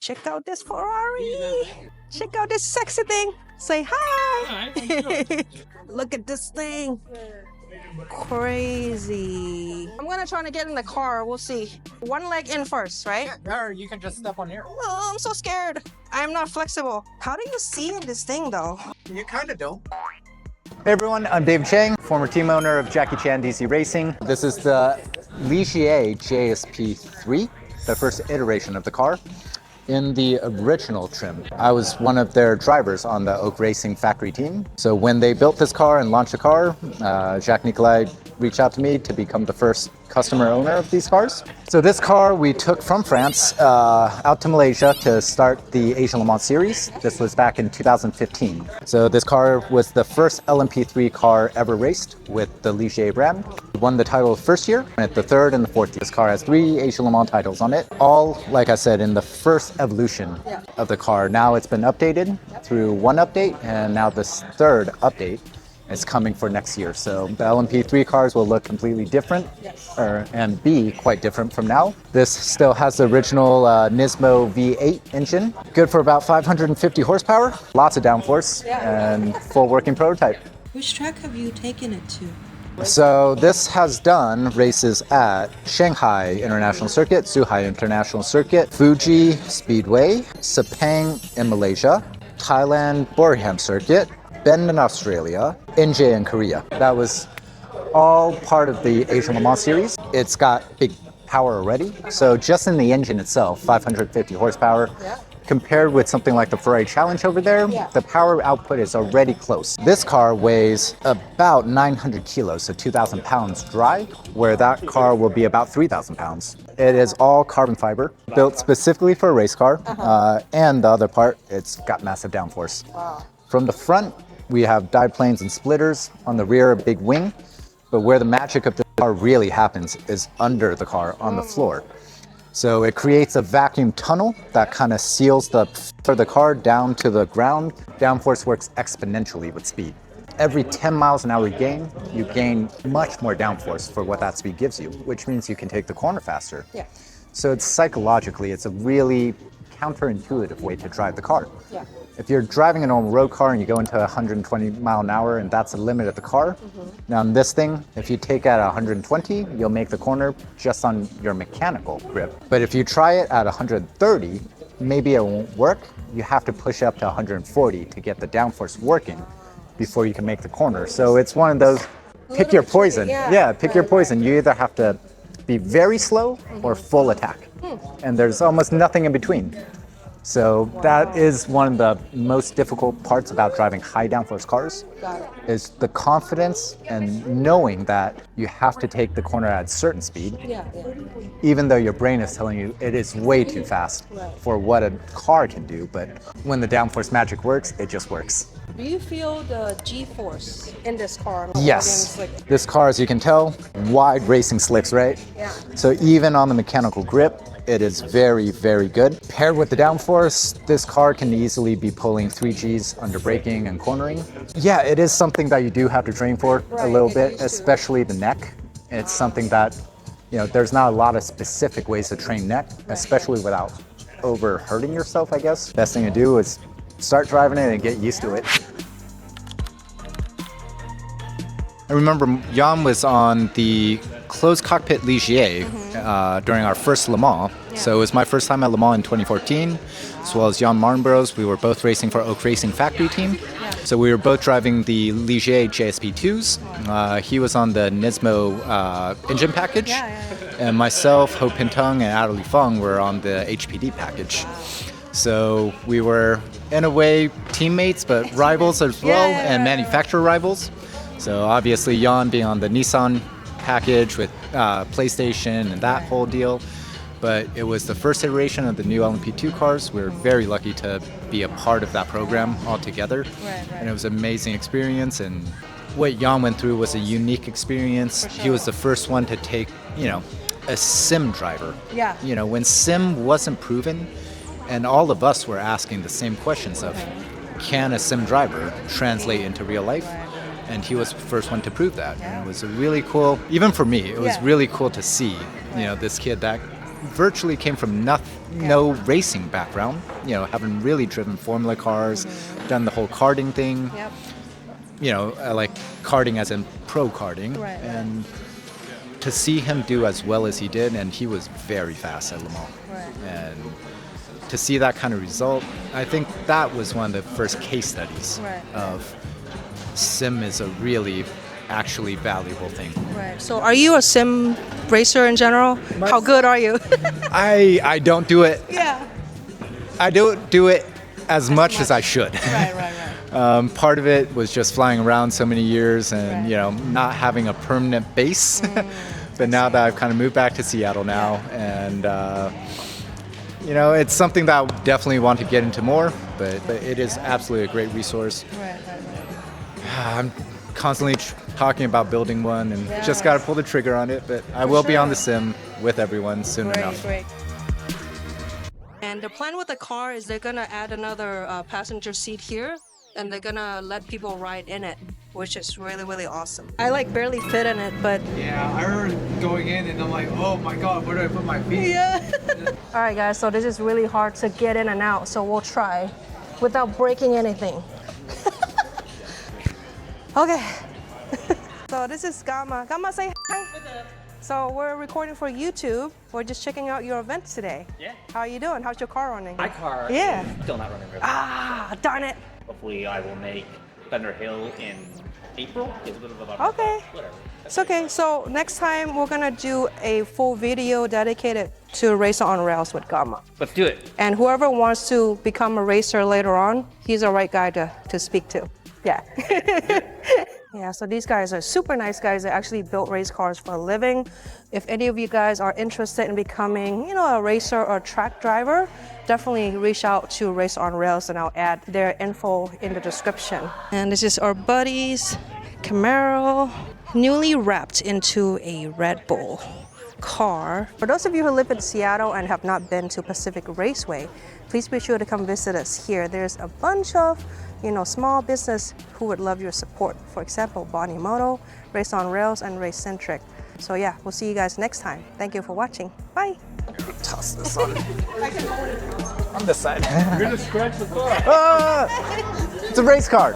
Check out this Ferrari. Check out this sexy thing. Say hi. Look at this thing. Crazy. I'm gonna try to get in the car. We'll see. One leg in first, right? Yeah, or you can just step on here. Oh, I'm so scared. I'm not flexible. How do you see in this thing though? You kind of don't. Hey everyone, I'm David Cheng, former team owner of Jackie Chan DC Racing. This is the Ligier LMP3, the first iteration of the car. In the original trim, I was one of their drivers on the Oak Racing factory team. So when they built this car and launched the car, Jacques Nicolai reached out to me to become the first customer owner of these cars. So this car we took from France out to Malaysia to start the Asia Le Mans series. This was back in 2015. So this car was the first LMP3 car ever raced with the Ligier brand. We won the title first year, and the third and the fourth year. This car has 3 Asia Le Mans titles on it. All, like I said, in the first evolution of the car. Now it's been updated through one update, and now this third update is coming for next year. So the LMP3 cars will look completely different and be quite different from now. This still has the original Nissan V8 engine, good for about 550 horsepower, lots of downforce, and full working prototype. Which track have you taken it to? So this has done races at Shanghai International Circuit, Zhuhai International Circuit, Fuji Speedway, Sepang in Malaysia, Thailand Bornholm Circuit, Bend in Australia, NJ in Korea. That was all part of the Asia Le Mans series. It's got big power already. So just in the engine itself, 550 horsepower. Compared with something like the Ferrari Challenge over there, the power output is already close. This car weighs about 900 kilos, so 2,000 pounds dry, where that car will be about 3,000 pounds. It is all carbon fiber, built specifically for a race car, and the other part, it's got massive downforce. From the front, we have dive planes and splitters. On the rear, a big wing. But where the magic of the car really happens is under the car on the floor. So it creates a vacuum tunnel that kind of seals the car down to the ground. Downforce works exponentially with speed. Every 10 miles an hour you gain much more downforce for what that speed gives you, which means you can take the corner faster. So it's psychologically, it's a really counterintuitive way to drive the car. If you're driving a normal road car and you go into 120 mile an hour and that's the limit of the car, now in this thing, if you take it at 120, you'll make the corner just on your mechanical grip. But if you try it at 130, maybe it won't work. You have to push up to 140 to get the downforce working before you can make the corner. So it's one of those, pick your poison. Pick your poison. You either have to be very slow or full attack. And there's almost nothing in between. So that is one of the most difficult parts about driving high downforce cars, is the confidence and knowing that you have to take the corner at a certain speed, even though your brain is telling you it is way too fast for what a car can do. But when the downforce magic works, it just works. Do you feel the G-force in this car? Yes. This car, as you can tell, wide racing slicks, right? So even on the mechanical grip, it is very, very good. Paired with the downforce, this car can easily be pulling 3 Gs under braking and cornering. Yeah, it is something that you do have to train for a little bit, especially the neck. It's something that, there's not a lot of specific ways to train neck, especially without over-hurting yourself, I guess. Best thing to do is start driving it and get used to it. I remember Jan was on the closed cockpit Ligier during our first Le Mans. So it was my first time at Le Mans in 2014, as well as Jan Marnbros. We were both racing for Oak Racing factory team. So we were both driving the Ligier JSP2s. He was on the Nismo engine package. And myself, Ho Pin Tung, and Adderley Fung were on the HPD package. So we were, in a way, teammates, but rivals as well, and manufacturer rivals. So obviously Jan being on the Nissan package with PlayStation and that whole deal. But it was the first iteration of the new LMP2 cars. We were very lucky to be a part of that program altogether. And it was an amazing experience. And what Jan went through was a unique experience. He was the first one to take, a sim driver. When sim wasn't proven, and all of us were asking the same questions of, can a sim driver translate into real life? And he was the first one to prove that. And it was a really cool, even for me, it was really cool to see, this kid that virtually came from no racing background, you know, having really driven Formula cars, done the whole karting thing. Yep. You know, like karting as in pro karting. Right. And to see him do as well as he did, and he was very fast at Le Mans. Right. And to see that kind of result, I think that was one of the first case studies of sim is a really actually valuable thing. Right. So are you a sim racer in general? How good are you? I don't do it. Yeah. I don't do it as much as I should. Right. Part of it was just flying around so many years and you know not having a permanent base. But now that I've kind of moved back to Seattle now, and you know, it's something that I definitely want to get into more. But it is absolutely a great resource. Right. I'm constantly talking about building one, and just got to pull the trigger on it. But I will be on the sim with everyone soon enough. Great. And the plan with the car is they're gonna add another passenger seat here, and they're gonna let people ride in it, which is really, really awesome. I like barely fit in it, but yeah, I remember going in and I'm like, oh my god, where do I put my feet? Yeah. All right, guys. So this is really hard to get in and out. So we'll try without breaking anything. Okay. So this is Gamma. Gamma, say hi. So we're recording for YouTube. We're just checking out your event today. Yeah. How are you doing? How's your car running? My car Yeah. is still not running really. Ah, darn it. Hopefully I will make Thunder Hill in April. It's a bit of a bummer, Okay. but whatever. It's okay. So next time we're gonna do a full video dedicated to Racer on Rails with Gamma. Let's do it. And whoever wants to become a racer later on, he's the right guy to speak to. Yeah. Yeah, so these guys are super nice guys. They actually built race cars for a living. If any of you guys are interested in becoming, you know, a racer or a track driver, definitely reach out to Race on Rails, and I'll add their info in the description. And this is our buddies, Camaro, newly wrapped into a Red Bull car. For those of you who live in Seattle and have not been to Pacific Raceway, please be sure to come visit us here. There's a bunch of, you know, small business who would love your support. For example, Bonnie Moto, Race on Rails, and Race Centric. So yeah, we'll see you guys next time. Thank you for watching. Bye. Toss this on. On this side. You're gonna scratch the car. It's a race car.